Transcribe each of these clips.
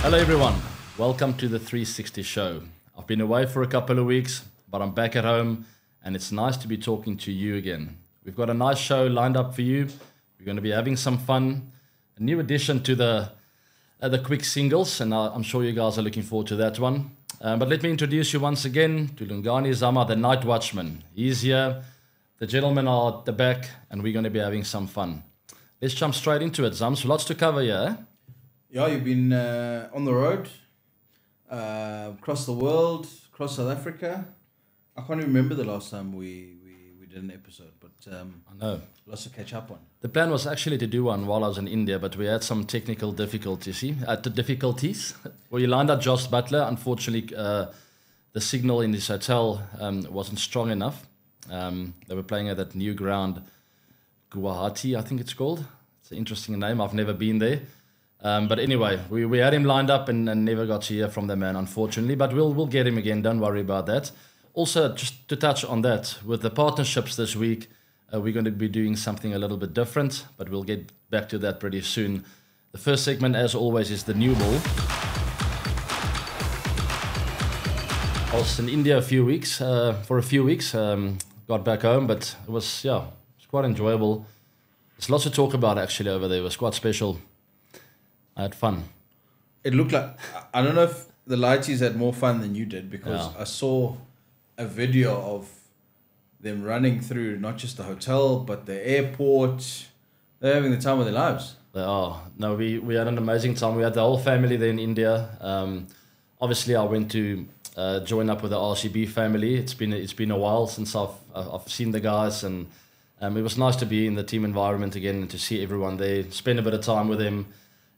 Hello everyone, welcome to the 360 show. I've been away for a couple of weeks, but I'm back at home and it's nice to be talking to you again. We've got a nice show lined up for you. We're going to be having some fun. A new addition to the quick singles, and I'm sure you guys are looking forward to that one. But let me introduce you once again to Lungani Zama, the night watchman. He's here, the gentlemen are at the back, and we're going to be having some fun. Let's jump straight into it, Zams. Lots to cover here, eh? Yeah, you've been on the road, across the world, across South Africa. I can't even remember the last time we did an episode, but I know. Lots to catch up on. The plan was actually to do one while I was in India, but we had some technical difficulties. We lined up Josh Butler. Unfortunately, the signal in this hotel wasn't strong enough. They were playing at that new ground, Guwahati, I think it's called. It's an interesting name. I've never been there. But anyway, we had him lined up and never got to hear from the man, unfortunately. But we'll get him again. Don't worry about that. Also, just to touch on that, with the partnerships this week, we're going to be doing something a little bit different, but we'll get back to that pretty soon. The first segment, as always, is the new ball. I was in India for a few weeks. Got back home, but it was quite enjoyable. There's lots to talk about actually over there. It was quite special. I had fun. It looked like, I don't know if the Lighties had more fun than you did, because I saw a video of them running through not just the hotel, but the airport. They're having the time of their lives. They are. No, we had an amazing time. We had the whole family there in India. Obviously, I went to join up with the RCB family. It's been a while since I've seen the guys, and it was nice to be in the team environment again and to see everyone there, spend a bit of time with them.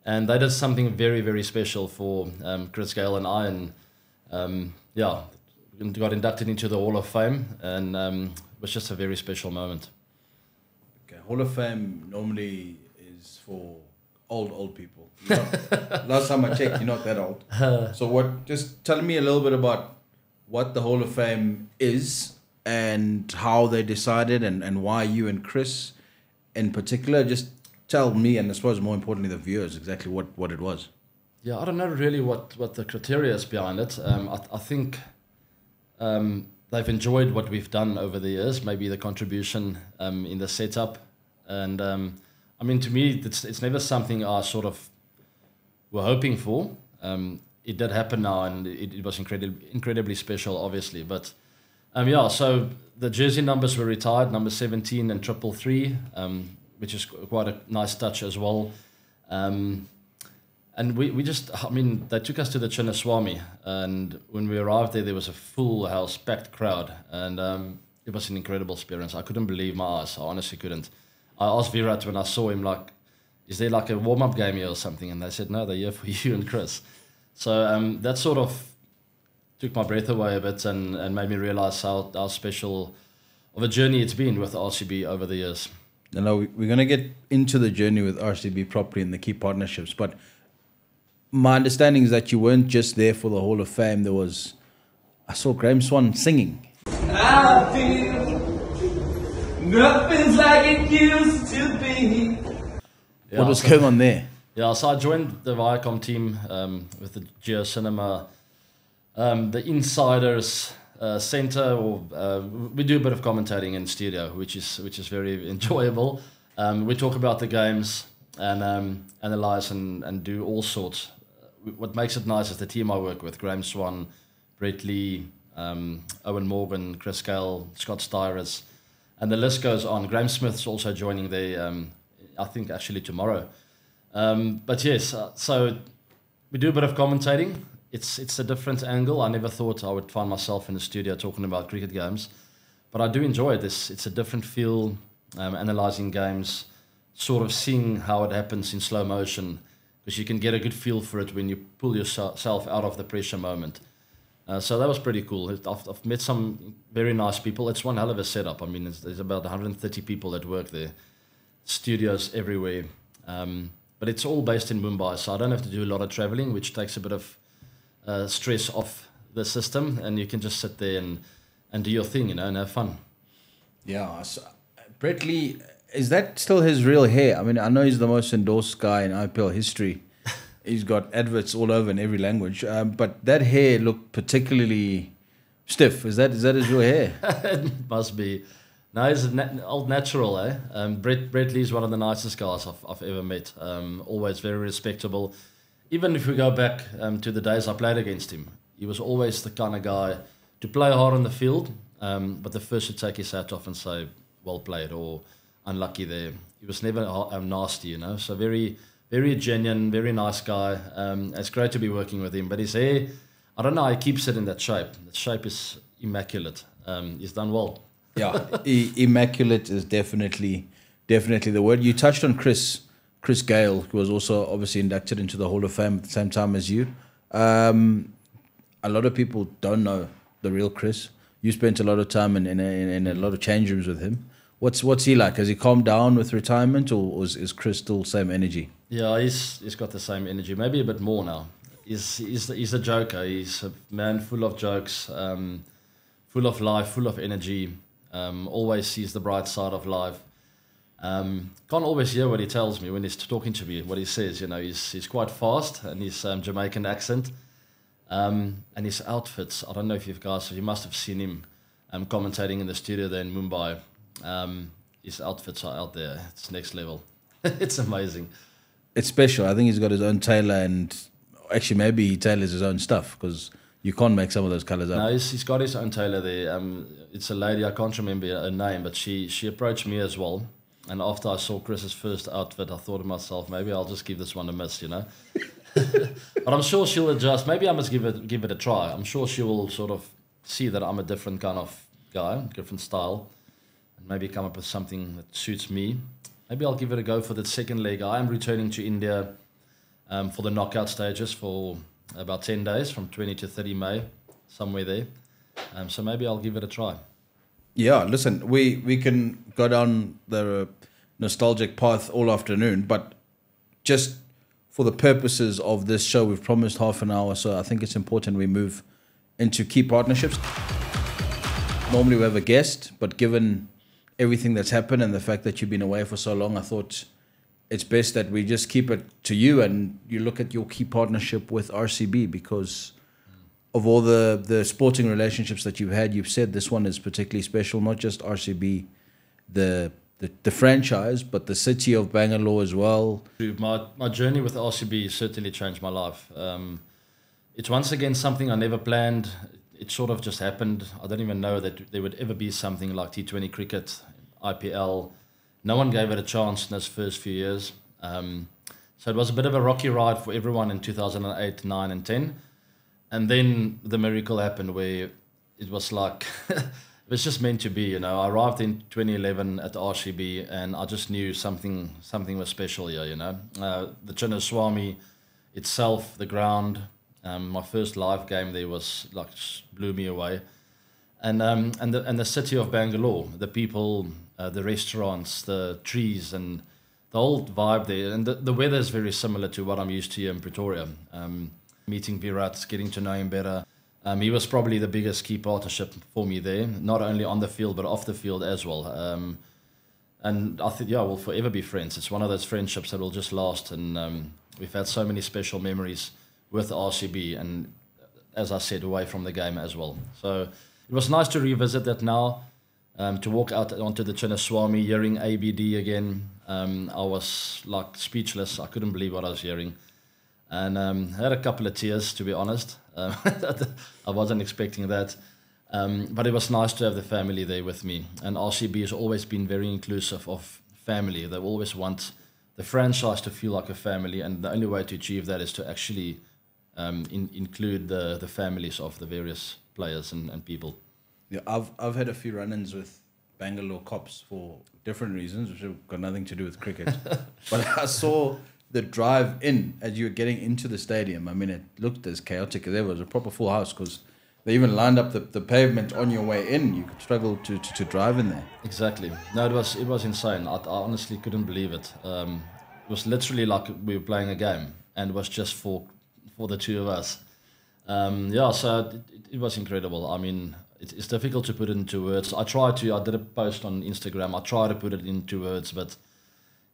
And they did something very, very special for Chris Gale and I, and got inducted into the Hall of Fame, and it was just a very special moment. Okay, Hall of Fame normally is for old people. Last time I checked, you're not that old. So just tell me a little bit about what the Hall of Fame is and how they decided and why you and Chris in particular. Just tell me, and I suppose more importantly the viewers, exactly what it was. Yeah, I don't know really what the criteria is behind it. I think they've enjoyed what we've done over the years, maybe the contribution in the setup. And I mean, to me, it's never something I sort of were hoping for. It did happen now, and it was incredibly special, obviously. But so the jersey numbers were retired, number 17 and 333, which is quite a nice touch as well. And they took us to the Chinnaswamy, and when we arrived there was a full house, packed crowd, and it was an incredible experience. I couldn't believe my eyes. I honestly couldn't. I asked Virat when I saw him, is there like a warm-up game here or something? And they said, no, they're here for you and Chris. So that sort of took my breath away a bit and made me realize how special of a journey it's been with RCB over the years. Now, we're going to get into the journey with RCB properly and the key partnerships, but my understanding is that you weren't just there for the Hall of Fame. I saw Graham Swan singing. I feel nothing's like it used to be. What was going on there? Yeah, so I joined the Viacom team with the Geo Cinema, the Insiders Center. We do a bit of commentating in studio, which is very enjoyable. We talk about the games and analyze and do all sorts. What makes it nice is the team I work with: Graham Swan, Brett Lee, Owen Morgan, Chris Gale, Scott Styrus, and the list goes on. Graham Smith's also joining there, I think actually tomorrow. But yes, so we do a bit of commentating. It's a different angle. I never thought I would find myself in the studio talking about cricket games, but I do enjoy it. It's a different feel, analysing games, sort of seeing how it happens in slow motion, because you can get a good feel for it when you pull yourself out of the pressure moment. So that was pretty cool. I've met some very nice people. It's one hell of a setup. I mean, there's about 130 people that work there, studios everywhere. But it's all based in Mumbai, so I don't have to do a lot of traveling, which takes a bit of stress off the system, and you can just sit there and do your thing, and have fun. Yeah. So Brett Lee, is that still his real hair? I mean, I know he's the most endorsed guy in IPL history. He's got adverts all over in every language. But that hair looked particularly stiff. Is that your hair? It must be. No, he's an old natural, eh? Brett Lee's one of the nicest guys I've ever met. Always very respectable. Even if we go back to the days I played against him, he was always the kind of guy to play hard on the field, but the first to take his hat off and say, well played, or unlucky there. He was never nasty, you know. So very, very genuine, very nice guy. It's great to be working with him. But his hair, I don't know how he keeps it in that shape. The shape is immaculate. He's done well. Yeah, immaculate is definitely the word. You touched on Chris Gale, who was also obviously inducted into the Hall of Fame at the same time as you. A lot of people don't know the real Chris. You spent a lot of time in a lot of change rooms with him. What's he like? Has he calmed down with retirement, or is Chris still same energy? Yeah, he's got the same energy, maybe a bit more now. He's a joker. He's a man full of jokes, full of life, full of energy. Always sees the bright side of life. Can't always hear what he tells me when he's talking to me, what he says. You know, he's quite fast, and his Jamaican accent, and his outfits. I don't know if you must have seen him commentating in the studio there in Mumbai. His outfits are out there. It's next level. It's amazing. It's special. I think he's got his own tailor, and actually maybe he tailors his own stuff, because you can't make some of those colours up. No, he's got his own tailor there. It's a lady, I can't remember her name, but she approached me as well. And after I saw Chris's first outfit, I thought to myself, maybe I'll just give this one a miss, you know. But I'm sure she'll adjust. Maybe I must give it a try. I'm sure she will sort of see that I'm a different kind of guy, different style, and maybe come up with something that suits me. Maybe I'll give it a go for the second leg. I am returning to India for the knockout stages for about 10 days, from 20 to 30 May, somewhere there. So maybe I'll give it a try. Yeah, listen, we can go down the nostalgic path all afternoon, but just for the purposes of this show, we've promised half an hour, so I think it's important we move into key partnerships. Normally we have a guest, but given everything that's happened and the fact that you've been away for so long, I thought it's best that we just keep it to you and you look at your key partnership with RCB, because of all the sporting relationships that you've had, you've said this one is particularly special, not just RCB, the franchise, but the city of Bangalore as well. My journey with RCB certainly changed my life. It's once again something I never planned. It sort of just happened. I didn't even know that there would ever be something like T20 cricket, IPL. No one gave it a chance in those first few years. So it was a bit of a rocky ride for everyone in 2008, 9 and 10. And then the miracle happened where it was like, it was just meant to be, you know. I arrived in 2011 at the RCB and I just knew something was special here, you know. The Chinnaswamy itself, the ground, my first live game there was like, blew me away. And the city of Bangalore, the people, the restaurants, the trees, and the whole vibe there. And the weather is very similar to what I'm used to here in Pretoria. Meeting Virat, getting to know him better. He was probably the biggest key partnership for me there, not only on the field, but off the field as well. And I think, yeah, we'll forever be friends. It's one of those friendships that will just last. And we've had so many special memories with RCB and, as I said, away from the game as well. So it was nice to revisit that now, to walk out onto the Chinnaswamy, hearing ABD again. I was like speechless. I couldn't believe what I was hearing. And I had a couple of tears, to be honest. I wasn't expecting that. But it was nice to have the family there with me. And RCB has always been very inclusive of family. They always want the franchise to feel like a family. And the only way to achieve that is to actually include the families of the various players and people. Yeah, I've had a few run-ins with Bangalore cops for different reasons, which have got nothing to do with cricket. But I saw the drive in as you were getting into the stadium. I mean, it looked as chaotic as ever. It was a proper full house because they even lined up the pavement on your way in. You could struggle to drive in there. Exactly. No, it was insane. I honestly couldn't believe it. It was literally like we were playing a game, and it was just for the two of us. Yeah, so it was incredible. I mean, it's difficult to put it into words. I did a post on Instagram. I tried to put it into words, but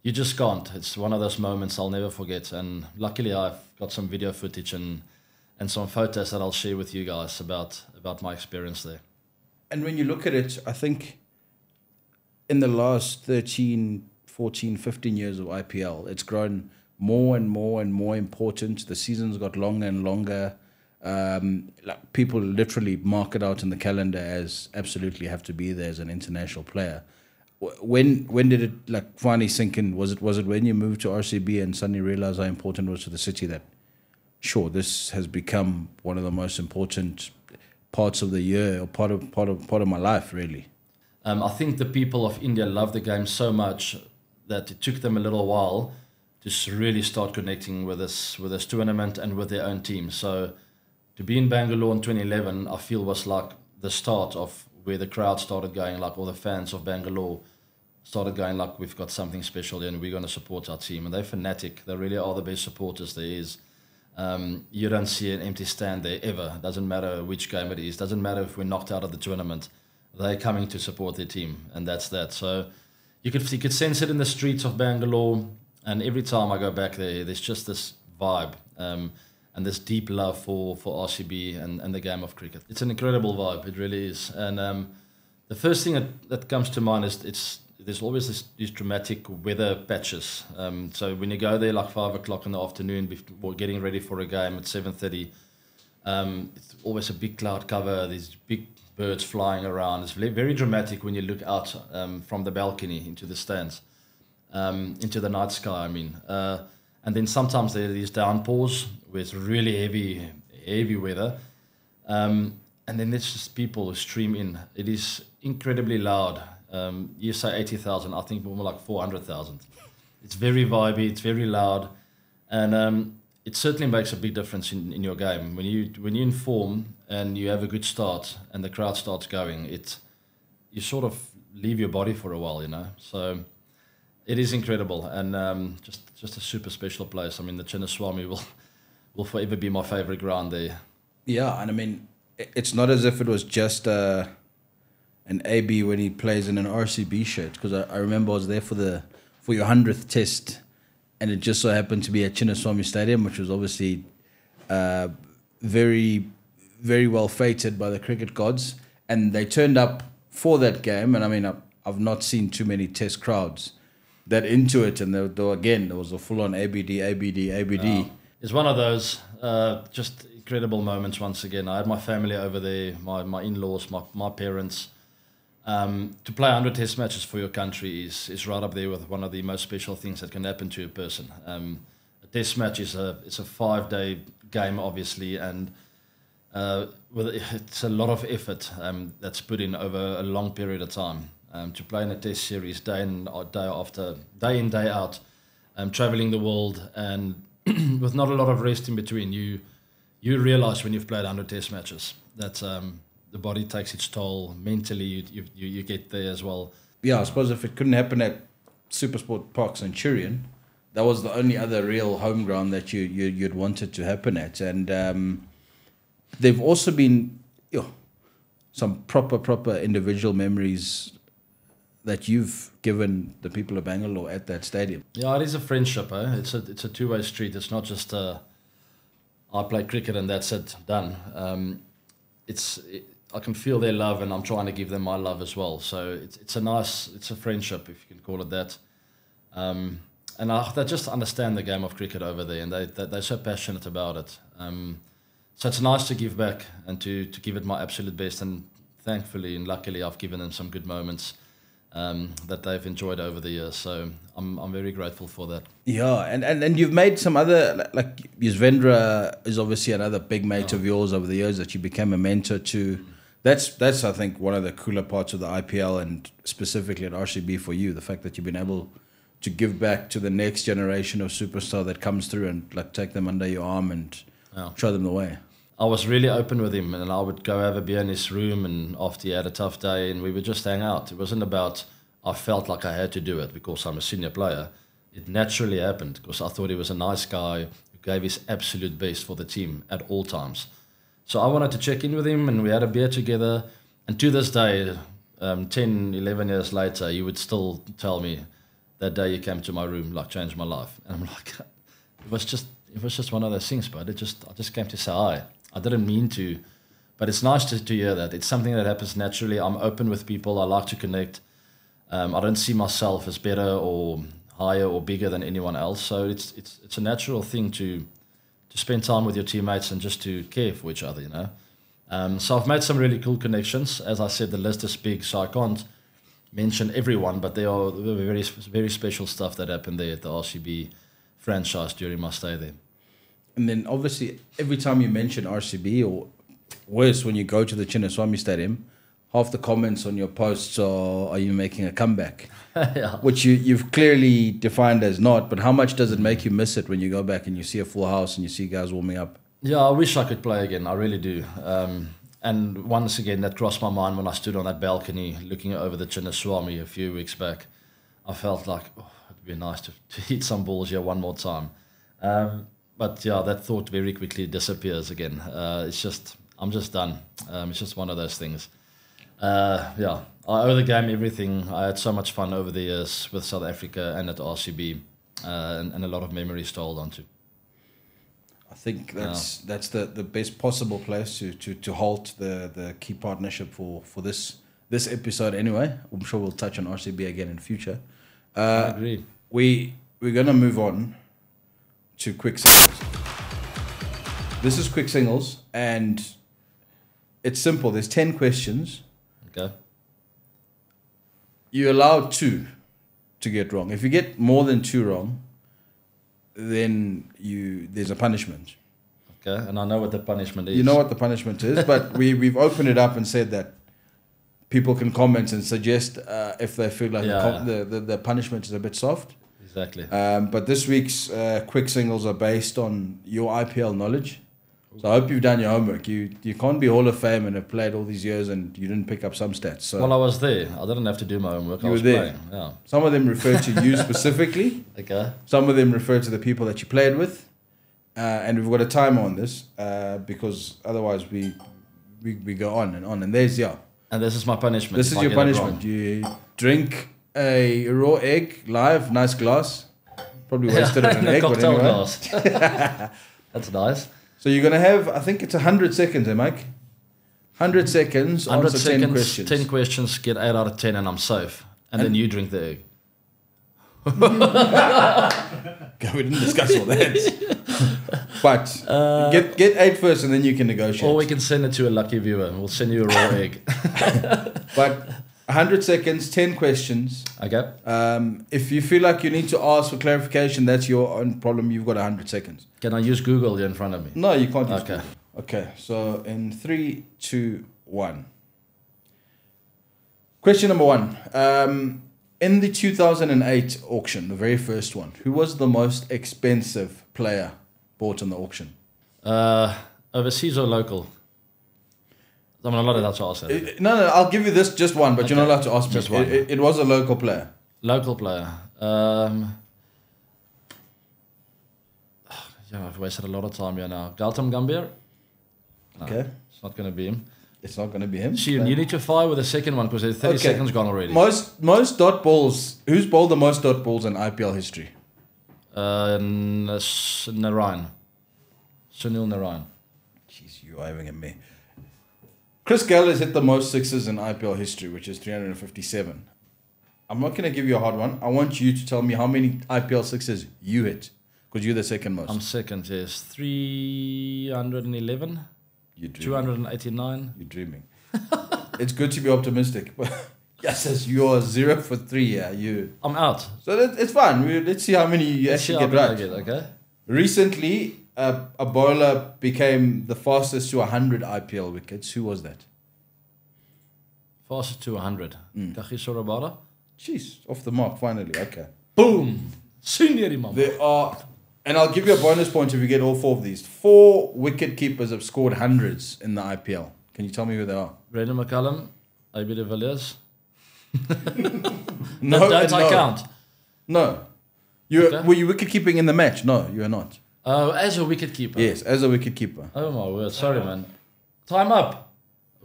you just can't. It's one of those moments I'll never forget. And luckily, I've got some video footage and some photos that I'll share with you guys about my experience there. And when you look at it, I think in the last 13, 14, 15 years of IPL, it's grown more and more and more important. The seasons got longer and longer. Like people literally mark it out in the calendar as absolutely have to be there as an international player. When did it like finally sink in? Was it when you moved to RCB and suddenly realized how important it was to the city that, sure, this has become one of the most important parts of the year, or part of my life, really? I think the people of India love the game so much that it took them a little while to really start connecting with this tournament and with their own team. So to be in Bangalore in 2011, I feel was like the start of where the crowd started going, like all the fans of Bangalore started going like, we've got something special here and we're going to support our team. And they're fanatic. They really are the best supporters there is. You don't see an empty stand there ever. Doesn't matter which game it is. Doesn't matter if we're knocked out of the tournament. They're coming to support their team, and that's that. So you could sense it in the streets of Bangalore. And every time I go back there, there's just this vibe and this deep love for RCB and the game of cricket. It's an incredible vibe. It really is. And the first thing that comes to mind is there's always these dramatic weather patches. So when you go there like 5 o'clock in the afternoon before getting ready for a game at 7:30, it's always a big cloud cover. These big birds flying around. It's very dramatic when you look out from the balcony into the stands, into the night sky, I mean. And then sometimes there are these downpours with really heavy weather. And then there's just people who stream in. It is incredibly loud. You say 80,000, I think more like 400,000. It's very vibey, it's very loud. And it certainly makes a big difference in your game. When you inform and you have a good start and the crowd starts going, you sort of leave your body for a while, you know. So it is incredible and just a super special place. I mean, the Chinnaswamy will forever be my favorite ground there. Yeah, and I mean, it's not as if it was just an AB when he plays in an RCB shirt, because I remember I was there for your 100th test, and it just so happened to be at Chinnaswamy Stadium, which was obviously very, very well fated by the cricket gods, and they turned up for that game. And I mean, I've not seen too many test crowds that into it, and there was a full-on ABD. It's one of those just incredible moments once again. I had my family over there, my in-laws, my parents. To play 100 test matches for your country is right up there with one of the most special things that can happen to a person. A test match it's a 5-day game, obviously, and it's a lot of effort that's put in over a long period of time. To play in a test series day in, day out, traveling the world, and with not a lot of rest in between, you realize when you've played 100 test matches that the body takes its toll. Mentally, you get there as well. Yeah, I suppose if it couldn't happen at Supersport Park Centurion, that was the only other real home ground that you'd want it to happen at. And they've also been some proper individual memories that you've given the people of Bangalore at that stadium. Yeah, it is a friendship. It's a two-way street. It's not just I play cricket and that's it, done. I can feel their love, and I'm trying to give them my love as well. So it's a friendship, if you can call it that. And they just understand the game of cricket over there, and they're so passionate about it. So it's nice to give back and to give it my absolute best. And thankfully and luckily, I've given them some good moments that they've enjoyed over the years. So I'm very grateful for that. Yeah, and you've made some other, like Yuzvendra is obviously another big mate of yours over the years that you became a mentor to. That's I think one of the cooler parts of the IPL, and specifically at RCB for you, the fact that you've been able to give back to the next generation of superstar that comes through and like take them under your arm and show them the way. I was really open with him, and I would go have a beer in his room, and after he had a tough day, and we would just hang out. It wasn't about I felt like I had to do it because I'm a senior player. It naturally happened because I thought he was a nice guy who gave his absolute best for the team at all times. So I wanted to check in with him, and we had a beer together. And to this day, 10, 11 years later, he would still tell me, that day you came to my room, like changed my life. And I'm like, it was just one of those things, but I just came to say hi. I didn't mean to, but it's nice to hear that. It's something that happens naturally. I'm open with people. I like to connect. I don't see myself as better or higher or bigger than anyone else. So it's a natural thing to spend time with your teammates and just to care for each other, you know. So I've made some really cool connections. As I said, the list is big, so I can't mention everyone, but there are very, very special stuff that happened there at the RCB franchise during my stay there. And then obviously every time you mention RCB, or worse, when you go to the Chinnaswamy Stadium, half the comments on your posts are you making a comeback? Yeah. Which you've clearly defined as not, but how much does it make you miss it when you go back and you see a full house and you see guys warming up? Yeah, I wish I could play again. I really do. And once again, that crossed my mind when I stood on that balcony looking over the Chinnaswamy a few weeks back. I felt like, oh, it'd be nice to hit some balls here one more time. But yeah, that thought very quickly disappears again. I'm just done. It's just one of those things. Yeah, I owe the game everything. I had so much fun over the years with South Africa and at RCB, and a lot of memories to hold on to. I think that's the best possible place to halt the key partnership for this episode anyway. I'm sure we'll touch on RCB again in future. I agree. We're gonna move on to quick singles. This is quick singles, and it's simple. There's 10 questions. Okay. You're allowed 2 to get wrong. If you get more than 2 wrong, then there's a punishment. Okay, and I know what the punishment is. You know what the punishment is, but we've opened it up and said that people can comment and suggest if they feel like the punishment is a bit soft. Exactly. But this week's quick singles are based on your IPL knowledge. So I hope you've done your homework. You can't be Hall of Fame and have played all these years and you didn't pick up some stats. So well, I was there. I didn't have to do my homework. I was there. Playing. Yeah. Some of them refer to you specifically. Okay. Some of them refer to the people that you played with. And we've got a timer on this because otherwise we go on. And there's And this is my punishment. This is your punishment. You drink a raw egg live, nice glass. Probably wasted it on an egg. Cocktail but anyway. glass. That's nice. So you're going to have, I think it's 100 seconds, Mike? 100 seconds, 100 answer seconds, 10 questions. 10 questions, get 8 out of 10 and I'm safe. And then you drink the egg. Okay, we didn't discuss all that. But get 8 first and then you can negotiate. Or we can send it to a lucky viewer. We'll send you a raw egg. But 100 seconds, 10 questions. Okay. If you feel like you need to ask for clarification, that's your own problem. You've got 100 seconds. Can I use Google here in front of me? No, you can't use Okay. Google. Okay, so in 3, 2, 1. Question number 1. In the 2008 auction, the very first one, who was the most expensive player bought in the auction? Overseas or local? I'm not allowed to ask that. No, I'll give you this just one, but you're not allowed to ask me. Just one. It was a local player. Local player. Yeah, I've wasted a lot of time here now. Gautam Gambhir? No, Okay. it's not going to be him. It's not going to be him. You need to fire with the second one because there's 30 seconds gone already. Most dot balls. Who's bowled the most dot balls in IPL history? Narayan. Sunil Narayan. Jeez, you're having a me. Chris Gayle has hit the most sixes in IPL history, which is 357. I'm not going to give you a hard one. I want you to tell me how many IPL sixes you hit, because you're the second most. I'm second, yes. 311. You're 289. You're dreaming. It's good to be optimistic. But yes, you're 0 for 3. Yeah, I'm out. So it's fine. Let's see how many you actually get right. Okay. Recently, a bowler became the fastest to 100 IPL wickets. Who was that? Fastest to 100. Kagiso Rabada. Jeez, off the mark, finally. Okay. Boom! Senior Imam. There are, and I'll give you a bonus point if you get all 4 of these. 4 wicket keepers have scored hundreds in the IPL. Can you tell me who they are? Brendan McCullum, AB de Villiers. No, Don't I count? No. Were you wicket keeping in the match? No, you are not. Oh, as a wicket keeper. Yes, as a wicket keeper. Oh my word! Sorry, man. Time up.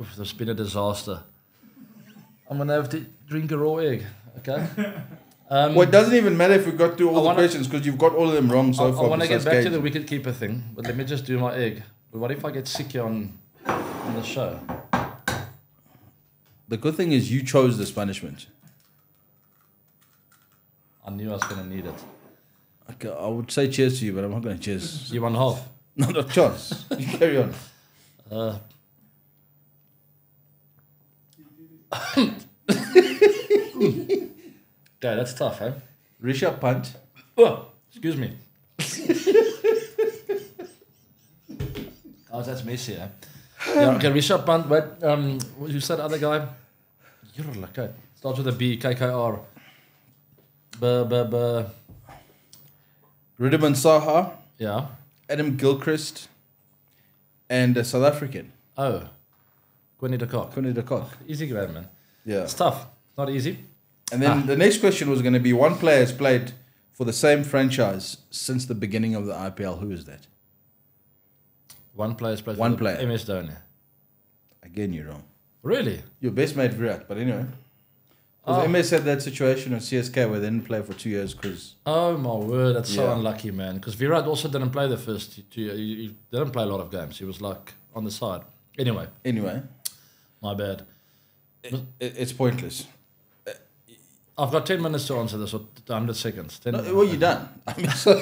Oof, that's been a disaster. I'm gonna have to drink a raw egg. Okay. Well, it doesn't even matter if we got through all the questions because you've got all of them wrong so far. I want to get back to the Cage. wicketkeeper thing, but let me just do my egg. But what if I get sick here on the show? The good thing is you chose this punishment. I knew I was going to need it. Okay, I would say cheers to you, but I'm not going to cheers. You won half. Not a chance. You carry on. Okay, that's tough, eh? Rishabh Pant. Oh, excuse me. Oh, that's messy, eh? Yeah, okay, Rishabh Pant, but you said other guy? You're like that. Starts with a B, KKR. Riddiman Saha. Yeah. Adam Gilchrist. And a South African. Oh. Quinny de Kock. Connie de Kock. Easy grade, man. Yeah. It's tough. Not easy. And then the next question was going to be one player has played for the same franchise since the beginning of the IPL. Who is that? One player's played One for player. MS Dhoni. Again, you're wrong. Really? Your best mate Virat, but anyway. Because MS had that situation at CSK where they didn't play for 2 years because... Oh my word, that's so Yeah. unlucky, man. Because Virat also didn't play the first 2 years. He didn't play a lot of games. He was like on the side. Anyway, my bad. It's pointless. I've got 10 minutes to answer this, or 100 seconds. 10 No, well, you're done. I mean, so,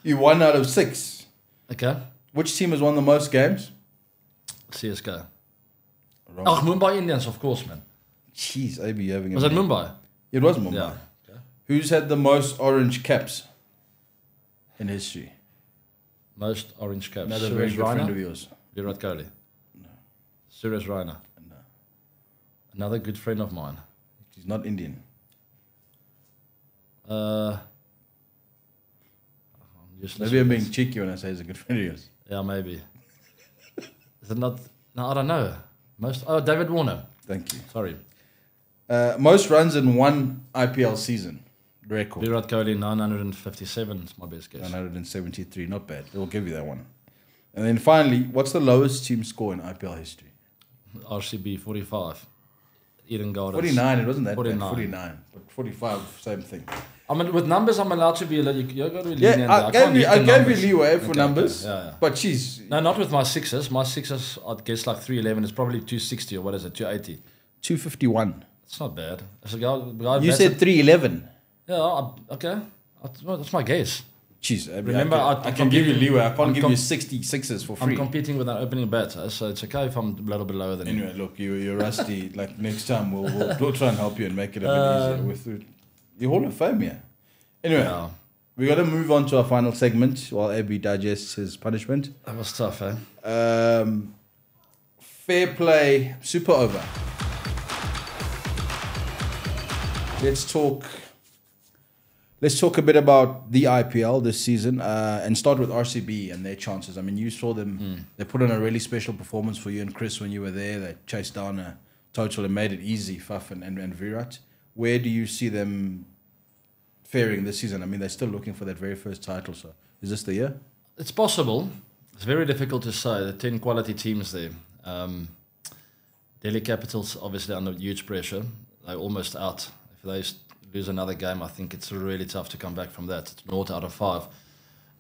you 1 out of 6. Okay. Which team has won the most games? CSK. Wrong. Oh, Mumbai Indians, of course, man. Jeez, AB, you're having a... Was it Mumbai? It was Mumbai. Yeah. Okay. Who's had the most orange caps in history? Most orange caps. Another very Suresh good friend of Raina. yours. Virat Kohli. No. Suresh Raina. No. Another good friend of mine. He's not Indian. Maybe I'm being cheeky when I say he's a good friend of yours. Yeah, maybe. Is it not? No, I don't know. David Warner. Thank you. Sorry. Most runs in one IPL season. Record. Virat Kohli, 957 is my best guess. 973. Not bad. We'll give you that one. And then finally, what's the lowest team score in IPL history? RCB, 45. Eden Gardens. 49. It wasn't that 49. bad. 49. But 45, same thing. I mean, with numbers, I'm allowed to be a little... You've got to be Yeah, lenient. I can't use the gave you numbers. leeway for Okay, numbers. okay. Yeah. But geez, No, not with my sixes. My sixes, I'd guess like 311. It's probably 260 or what is it, 280. 251. It's not bad. It's a guy You said 311. Yeah, okay. That's my guess. Jeez, Remember, I can give you leeway. I can't I'm give you 66s for free. I'm competing with an opening batter, so it's okay if I'm a little bit lower than you. Anyway, look, you're rusty. Like next time, we'll try and help you and make it a bit easier. With your Hall of Fame, yeah. Anyway, Yeah, we got to move on to our final segment while AB digests his punishment. that was tough, eh? Fair play, super over. Let's talk a bit about the IPL this season and start with RCB and their chances. I mean, you saw them. They put on a really special performance for you and Chris when you were there. They chased down a total and made it easy, Faf and Virat. Where do you see them faring this season? I mean, they're still looking for that very first title. So is this the year? It's possible. It's very difficult to say. There are 10 quality teams there. Delhi Capitals obviously under huge pressure. They're almost out. If they lose another game, I think it's really tough to come back from that. It's 0 out of 5.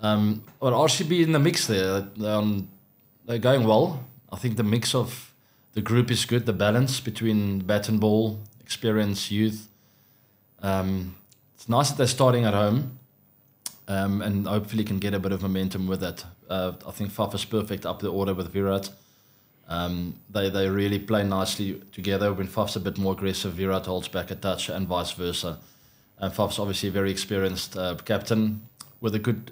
But RCB in the mix there. They're going well. I think the mix of the group is good. The balance between bat and ball, experience, youth. It's nice that they're starting at home. And hopefully can get a bit of momentum with that. I think Faf is perfect up the order with Virat. They really play nicely together. When Faf's a bit more aggressive, Virat holds back a touch and vice versa. And Faf's obviously a very experienced captain with a good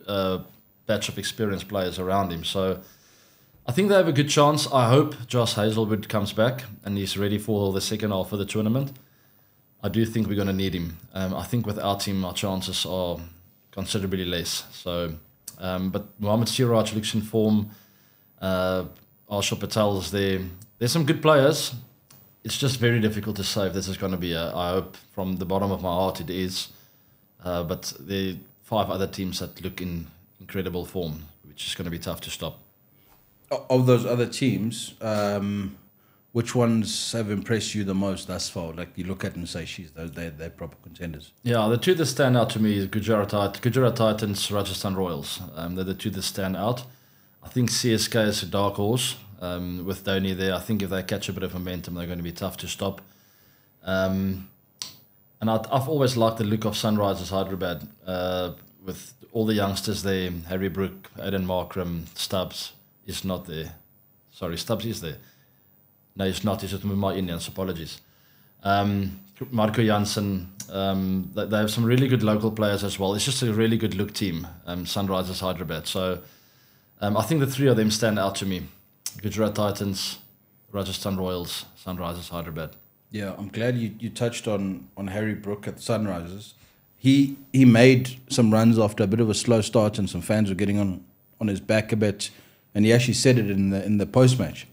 batch of experienced players around him. So I think they have a good chance. I hope Josh Hazelwood comes back and he's ready for the second half of the tournament. I do think we're going to need him. I think with our team, our chances are considerably less. So, but Mohammad Siraj looks in form. Arshad Patel is there. There's some good players. It's just very difficult to say if this is going to be I hope from the bottom of my heart it is. But there are 5 other teams that look in incredible form, which is going to be tough to stop. Of those other teams, which ones have impressed you the most thus far? Like you look at them and say, "She's they're proper contenders." Yeah, the two that stand out to me is Gujarat Titans, Rajasthan Royals. They're the two that stand out. I think CSK is a dark horse with Dhoni there. I think if they catch a bit of momentum, they're going to be tough to stop. And I've always liked the look of Sunrisers Hyderabad with all the youngsters there. Harry Brook, Aiden Markram, Stubbs is not there. Sorry, Stubbs is there. No, he's not. He's just with my Indians. Apologies. Marco Janssen. They have some really good local players as well. It's just a really good look team, Sunrisers Hyderabad. So I think the three of them stand out to me. Gujarat Titans, Rajasthan Royals, Sunrisers Hyderabad. Yeah, I'm glad you touched on Harry Brook at the Sunrisers. He made some runs after a bit of a slow start, and some fans were getting on his back a bit. And he actually said it in the post match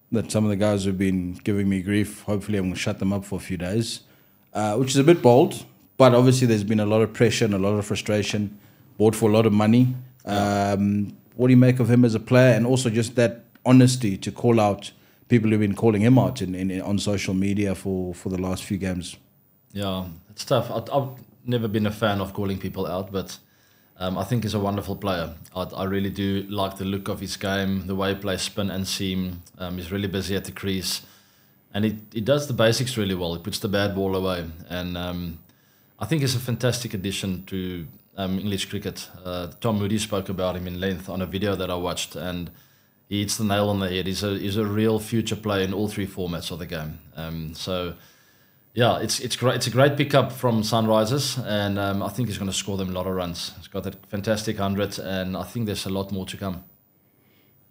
that some of the guys have been giving me grief. Hopefully, I'm going to shut them up for a few days, which is a bit bold. But obviously, there's been a lot of pressure and a lot of frustration. Bought for a lot of money. What do you make of him as a player, and also just that honesty to call out people who've been calling him out on social media for the last few games? Yeah, it's tough. I've never been a fan of calling people out, but I think he's a wonderful player. I really do like the look of his game, the way he plays spin and seam. He's really busy at the crease, and he does the basics really well. He puts the bad ball away, and I think he's a fantastic addition to English cricket. Tom Moody spoke about him in length on a video that I watched, and he hits the nail on the head. He's a real future player in all three formats of the game. So yeah, it's great. It's a great pickup from Sunrisers, and I think he's going to score them a lot of runs. He's got that fantastic 100, and I think there's a lot more to come.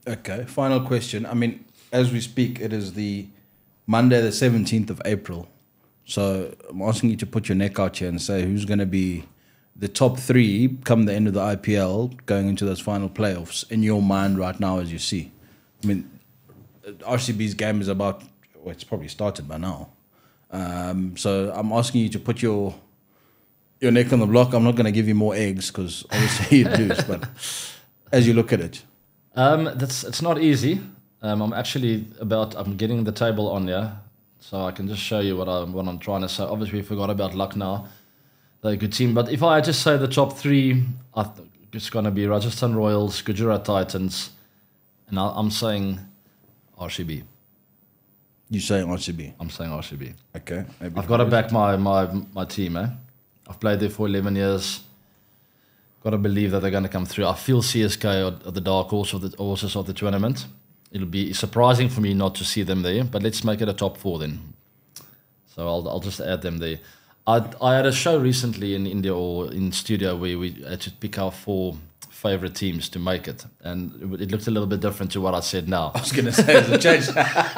Okay, final question. I mean, as we speak, it is the Monday, the 17th of April. So I'm asking you to put your neck out here and say who's going to be the top three come the end of the IPL going into those final playoffs in your mind right now as you see. I mean, RCB's game is about, well, it's probably started by now. So I'm asking you to put your neck on the block. I'm not going to give you more eggs because obviously you'd lose, but as you look at it. It's not easy. I'm getting the table on here, so I can just show you what I'm trying to say. Obviously, we forgot about Lucknow. They're a good team, but if I just say the top three, I think it's going to be Rajasthan Royals, Gujarat Titans, and I'm saying RCB. You're saying RCB? I'm saying RCB. Okay. I've got to back my team. I've played there for 11 years. Got to believe that they're going to come through. I feel CSK are the dark horses of the tournament. It'll be surprising for me not to see them there, but let's make it a top four then. So I'll just add them there. I had a show recently in India or in studio where we had to pick our four favourite teams to make it, and it looked a little bit different to what I said now. I was going to say it's a change.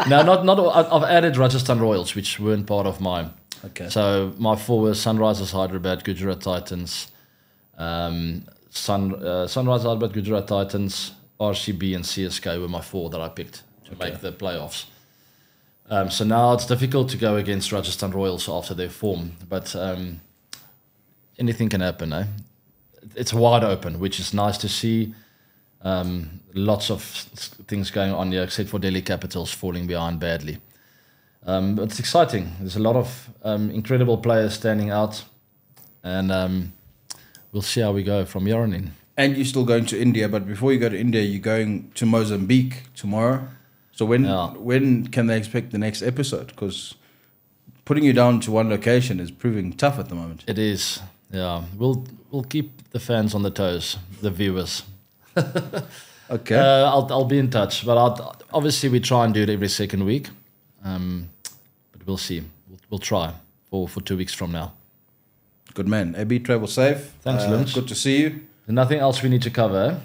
No, not. I've added Rajasthan Royals, which weren't part of mine. Okay. So my four were Sunrisers Hyderabad, Gujarat Titans, Sunrisers Hyderabad, Gujarat Titans, RCB, and CSK were my four that I picked to make the playoffs. So now it's difficult to go against Rajasthan Royals after their form, but anything can happen. It's wide open, which is nice to see. Lots of things going on here, except for Delhi Capitals falling behind badly. But it's exciting. There's a lot of incredible players standing out, and we'll see how we go from here on in. And you're still going to India, but before you go to India, you're going to Mozambique tomorrow. So when can they expect the next episode? Because putting you down to one location is proving tough at the moment. It is. Yeah, we'll keep the fans on the toes, the viewers. Okay. I'll be in touch, but obviously we try and do it every second week. But we'll see. We'll try for 2 weeks from now. Good man. AB, travel safe. Thanks, Lynch. Good to see you. There's nothing else we need to cover. Eh?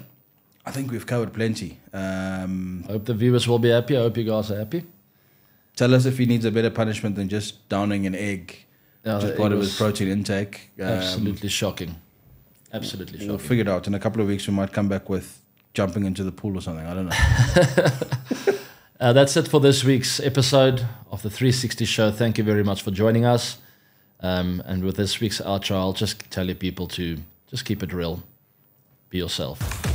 I think we've covered plenty. I hope the viewers will be happy. I hope you guys are happy. Tell us if he needs a better punishment than just downing an egg. Just part of his protein intake. Absolutely shocking. Absolutely shocking. We'll figure it out. In a couple of weeks, we might come back with jumping into the pool or something. I don't know. That's it for this week's episode of the 360 Show. Thank you very much for joining us. And with this week's outro, I'll just tell you people to just keep it real. Be yourself.